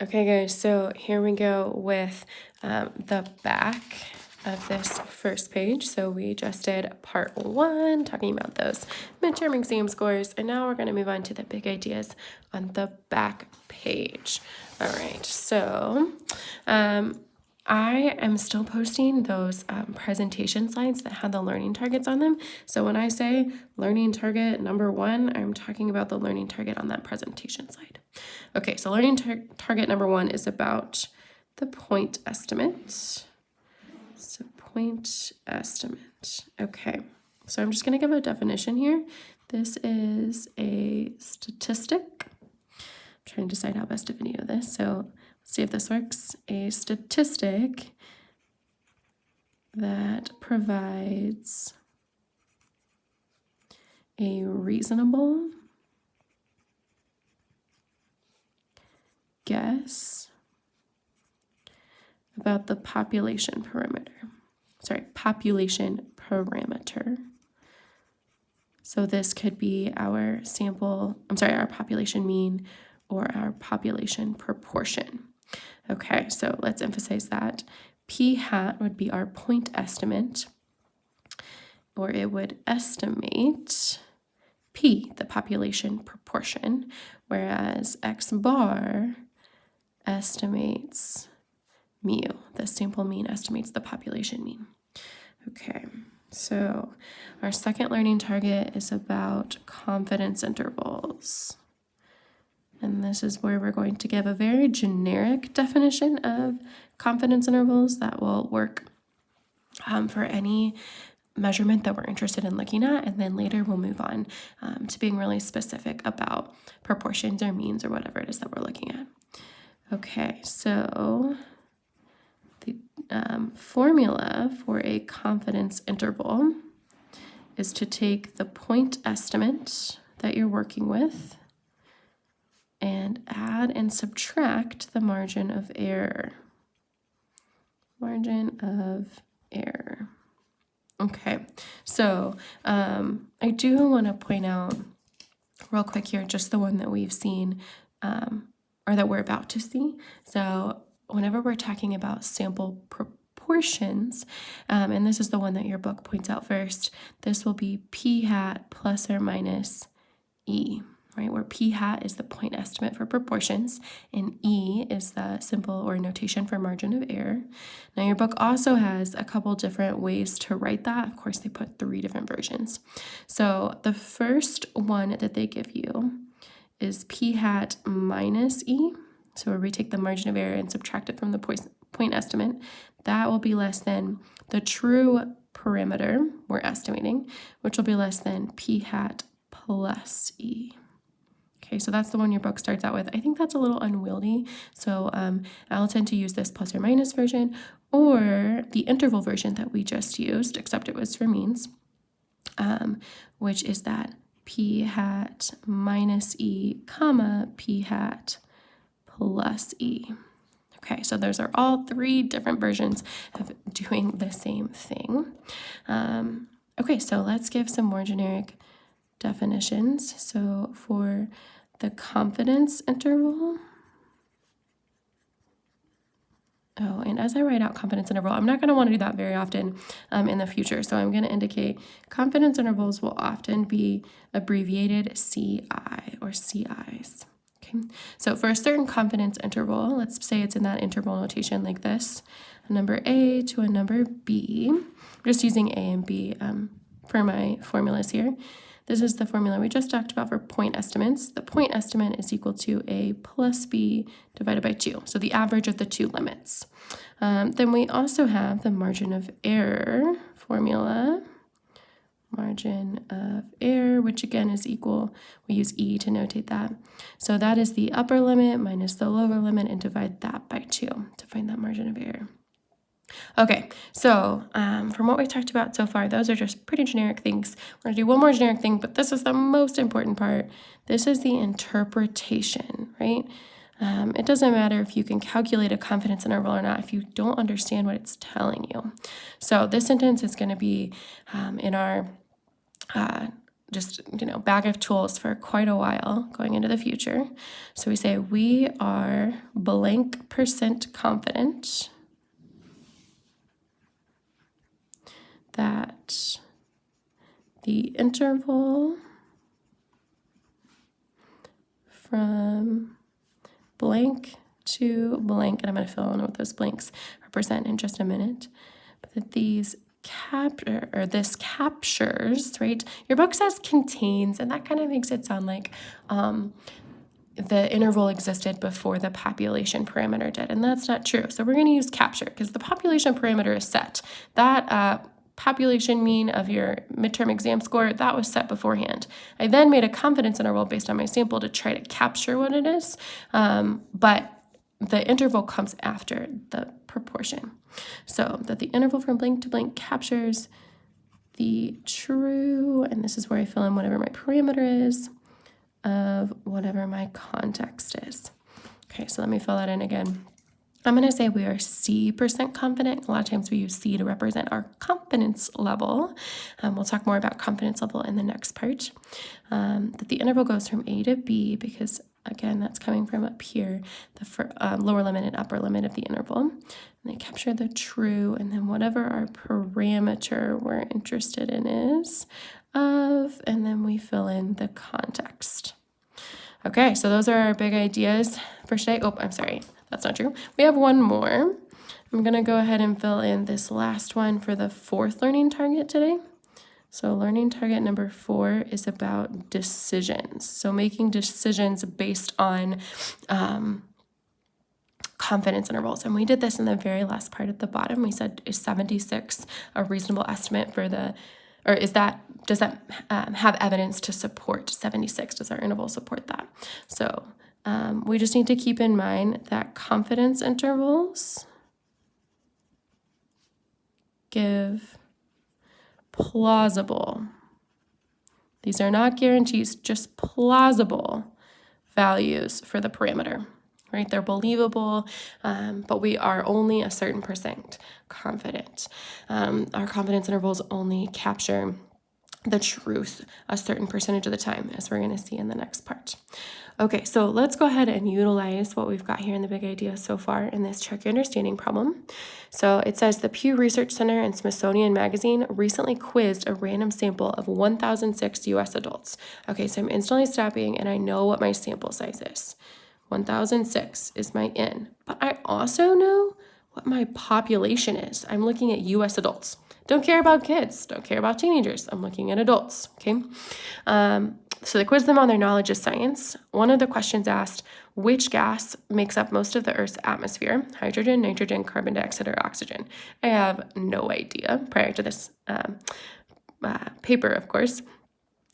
Okay guys, so here we go with the back of this first page. So we just did part 1, talking about those midterm exam scores, and now we're going to move on to the big ideas on the back page. All right, so I am still posting those presentation slides that have the learning targets on them. So when I say learning target number 1, I'm talking about the learning target on that presentation slide. Okay, so learning target number 1 is about the point estimate. So point estimate. Okay, so I'm just going to give a definition here. This is a statistic. I'm trying to decide how best to video this. So let's see if this works. A statistic that provides a reasonable guess about the population parameter. So this could be our our population mean or our population proportion. Okay, so let's emphasize that. P hat would be our point estimate, or it would estimate P, the population proportion, whereas X bar estimates mu, the sample mean estimates the population mean. Okay, so our second learning target is about confidence intervals. And this is where we're going to give a very generic definition of confidence intervals that will work for any measurement that we're interested in looking at, and then later we'll move on to being really specific about proportions or means or whatever it is that we're looking at. Okay, so the formula for a confidence interval is to take the point estimate that you're working with and add and subtract the margin of error. Okay, so I do want to point out real quick here, just the one that we've seen or that we're about to see. So whenever we're talking about sample proportions, and this is the one that your book points out first, this will be P hat plus or minus E, right? Where P hat is the point estimate for proportions and E is the symbol or notation for margin of error. Now your book also has a couple different ways to write that. Of course, they put 3 different versions. So the first one that they give you is P hat minus E. So where we take the margin of error and subtract it from the point estimate, that will be less than the true parameter we're estimating, which will be less than P hat plus E. Okay, so that's the one your book starts out with. I think that's a little unwieldy, so I'll tend to use this plus or minus version, or the interval version that we just used, except it was for means, which is that P hat minus E, comma, P hat plus E. Okay, so those are all 3 different versions of doing the same thing. Okay, so let's give some more generic definitions. So for the confidence interval, and as I write out confidence interval, I'm not going to want to do that very often in the future. So I'm going to indicate confidence intervals will often be abbreviated CI or CIs. Okay, so for a certain confidence interval, let's say it's in that interval notation like this, a number A to a number B. I'm just using A and B for my formulas here. This is the formula we just talked about for point estimates. The point estimate is equal to A plus B divided by 2, so the average of the 2 limits. Then we also have the margin of error formula. Margin of error, which again is equal, we use E to notate that. So that is the upper limit minus the lower limit and divide that by 2 to find that margin of error. Okay, so from what we talked about so far, those are just pretty generic things. We're going to do one more generic thing, but this is the most important part. This is the interpretation, right? It doesn't matter if you can calculate a confidence interval or not if you don't understand what it's telling you. So this sentence is going to be in our just, bag of tools for quite a while going into the future. So we say we are blank % confident that the interval from blank to blank, and I'm going to fill in what those blanks represent in just a minute, but that this captures, right? Your book says contains, and that kind of makes it sound like the interval existed before the population parameter did, and that's not true. So we're going to use capture because the population parameter is set. That population mean of your midterm exam score, that was set beforehand. I then made a confidence interval based on my sample to try to capture what it is, but the interval comes after the proportion. So that the interval from blank to blank captures the true, and this is where I fill in whatever my parameter is, of whatever my context is. Okay, so let me fill that in again. I'm going to say we are C% confident. A lot of times we use C to represent our confidence level. We'll talk more about confidence level in the next part. That the interval goes from A to B because, again, that's coming from up here, the lower limit and upper limit of the interval. And they capture the true, and then whatever our parameter we're interested in is of, and then we fill in the context. Okay, so those are our big ideas for today. Oh, I'm sorry. That's not true. We have one more. I'm going to go ahead and fill in this last one for the 4th learning target today. So learning target number 4 is about decisions. So making decisions based on confidence intervals. And we did this in the very last part at the bottom. We said, is 76 a reasonable estimate for the, or does that have evidence to support 76? Does our interval support that? So we just need to keep in mind that confidence intervals give plausible, these are not guarantees, just plausible values for the parameter, right? They're believable, but we are only a certain % confident. Our confidence intervals only capture the truth a certain percentage of the time, as we're going to see in the next part. Okay, so let's go ahead and utilize what we've got here in the big idea so far in this check your understanding problem. So it says the Pew Research Center and Smithsonian Magazine recently quizzed a random sample of 1,006 US adults. Okay, so I'm instantly stopping and I know what my sample size is. 1,006 is my N, but I also know what my population is. I'm looking at US adults. Don't care about kids, don't care about teenagers. I'm looking at adults, okay? So they quizzed them on their knowledge of science. One of the questions asked, which gas makes up most of the Earth's atmosphere? Hydrogen, nitrogen, carbon dioxide, or oxygen? I have no idea prior to this paper, of course.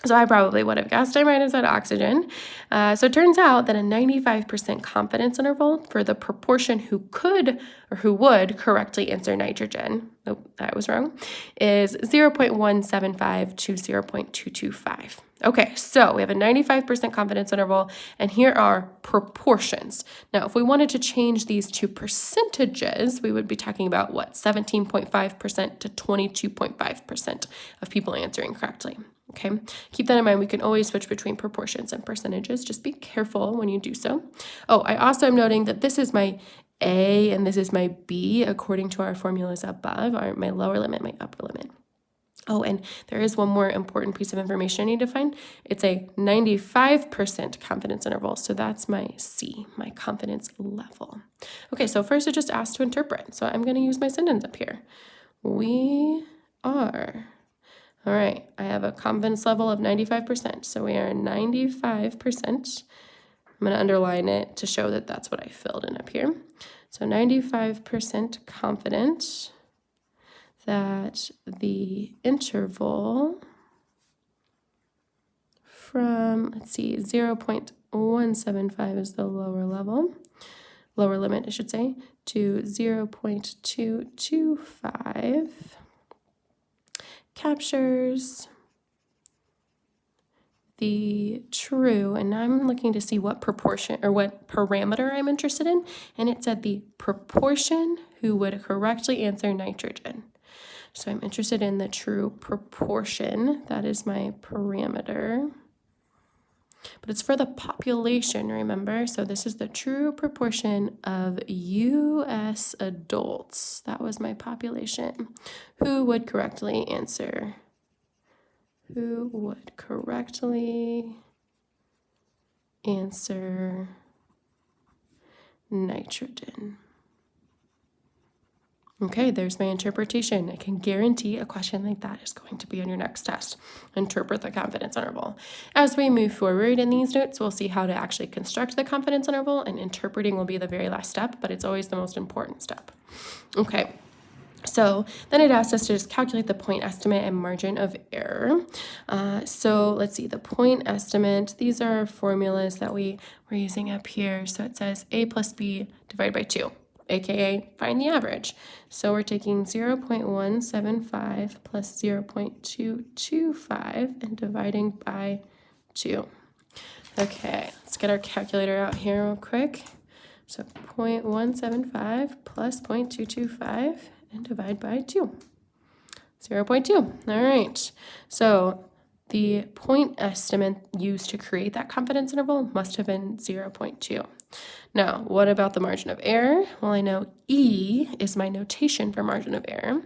So I probably would have guessed. I might have said oxygen. So it turns out that a 95% confidence interval for the proportion who could or who would correctly answer nitrogen, oh, I was wrong, is 0.175 to 0.225. Okay, so we have a 95% confidence interval, and here are proportions. Now, if we wanted to change these to percentages, we would be talking about, what, 17.5% to 22.5% of people answering correctly. Okay, keep that in mind. We can always switch between proportions and percentages. Just be careful when you do so. Oh, I also am noting that this is my A and this is my B according to our formulas above, my lower limit, my upper limit. Oh, and there is one more important piece of information I need to find. It's a 95% confidence interval. So that's my C, my confidence level. Okay, so first I just asked to interpret. So I'm going to use my sentence up here. We are. All right, I have a confidence level of 95%. So we are 95%. I'm going to underline it to show that that's what I filled in up here. So 95% confident that the interval from, let's see, 0.175 is the lower limit, I should say, to 0.225 captures the true, and I'm looking to see what proportion or what parameter I'm interested in, and it said the proportion who would correctly answer nitrogen. So I'm interested in the true proportion. That is my parameter. But it's for the population, remember? So this is the true proportion of U.S. adults. That was my population. Who would correctly answer? Who would correctly answer nitrogen? Okay, there's my interpretation. I can guarantee a question like that is going to be on your next test. Interpret the confidence interval. As we move forward in these notes, we'll see how to actually construct the confidence interval, and interpreting will be the very last step, but it's always the most important step. Okay, so then it asks us to just calculate the point estimate and margin of error. So let's see, the point estimate, these are formulas that we're using up here. So it says A plus B divided by 2. AKA find the average. So we're taking 0.175 plus 0.225 and dividing by 2. Okay, let's get our calculator out here real quick. So 0.175 plus 0.225 and divide by 2. 0.2. All right. So the point estimate used to create that confidence interval must have been 0.2. Now, what about the margin of error? Well, I know E is my notation for margin of error,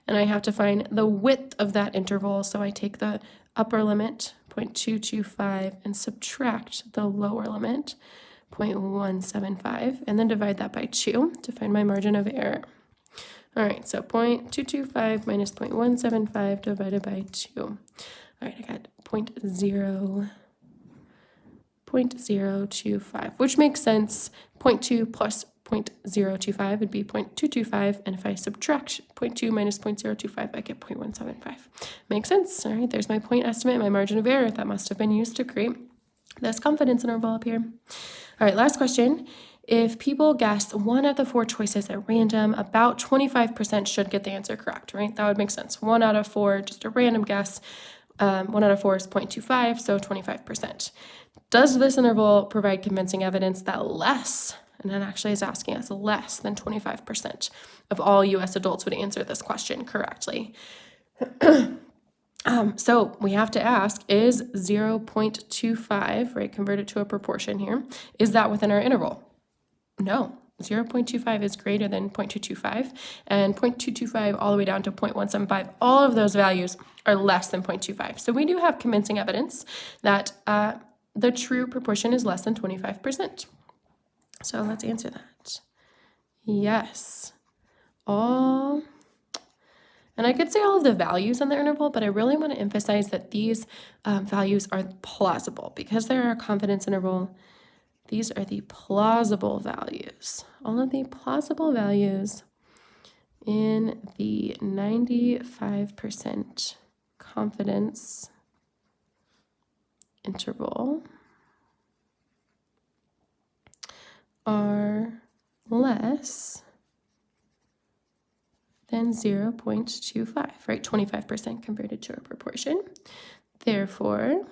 and I have to find the width of that interval, so I take the upper limit, 0.225, and subtract the lower limit, 0.175, and then divide that by 2 to find my margin of error. All right, so 0.225 minus 0.175 divided by 2. All right, I got 0.025, which makes sense. 0.2 plus 0.025 would be 0.225, and if I subtract 0.2 minus 0.025, I get 0.175. Makes sense. All right, there's my point estimate, my margin of error that must have been used to create this confidence interval up here. All right, last question. If people guess one of the 4 choices at random, about 25% should get the answer correct, right? That would make sense. 1 out of 4, just a random guess. 1 out of 4 is 0.25, so 25%. Does this interval provide convincing evidence that less, and it actually is asking us less than 25% of all U.S. adults would answer this question correctly? So we have to ask, is 0.25, right, converted to a proportion here, is that within our interval? No, 0.25 is greater than 0.225, and 0.225 all the way down to 0.175. All of those values are less than 0.25. So we do have convincing evidence that the true proportion is less than 25%. So let's answer that. Yes. And I could say all of the values in the interval, but I really want to emphasize that these values are plausible because they're a confidence interval. These are the plausible values. All of the plausible values in the 95% confidence interval are less than 0.25, right? 25% converted to a proportion. Therefore,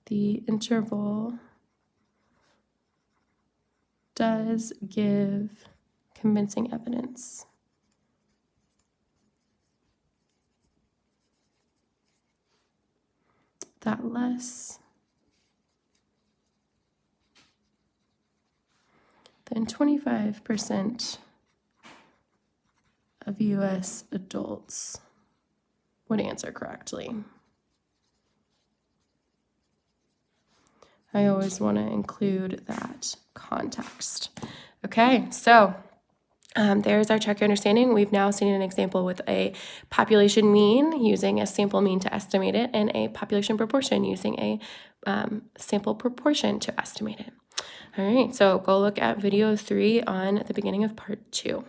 the interval does give convincing evidence that less than 25% of U.S. adults would answer correctly. I always want to include that context. Okay, so there's our check your understanding. We've now seen an example with a population mean using a sample mean to estimate it, and a population proportion using a sample proportion to estimate it. All right, so go look at video 3 on the beginning of part 2.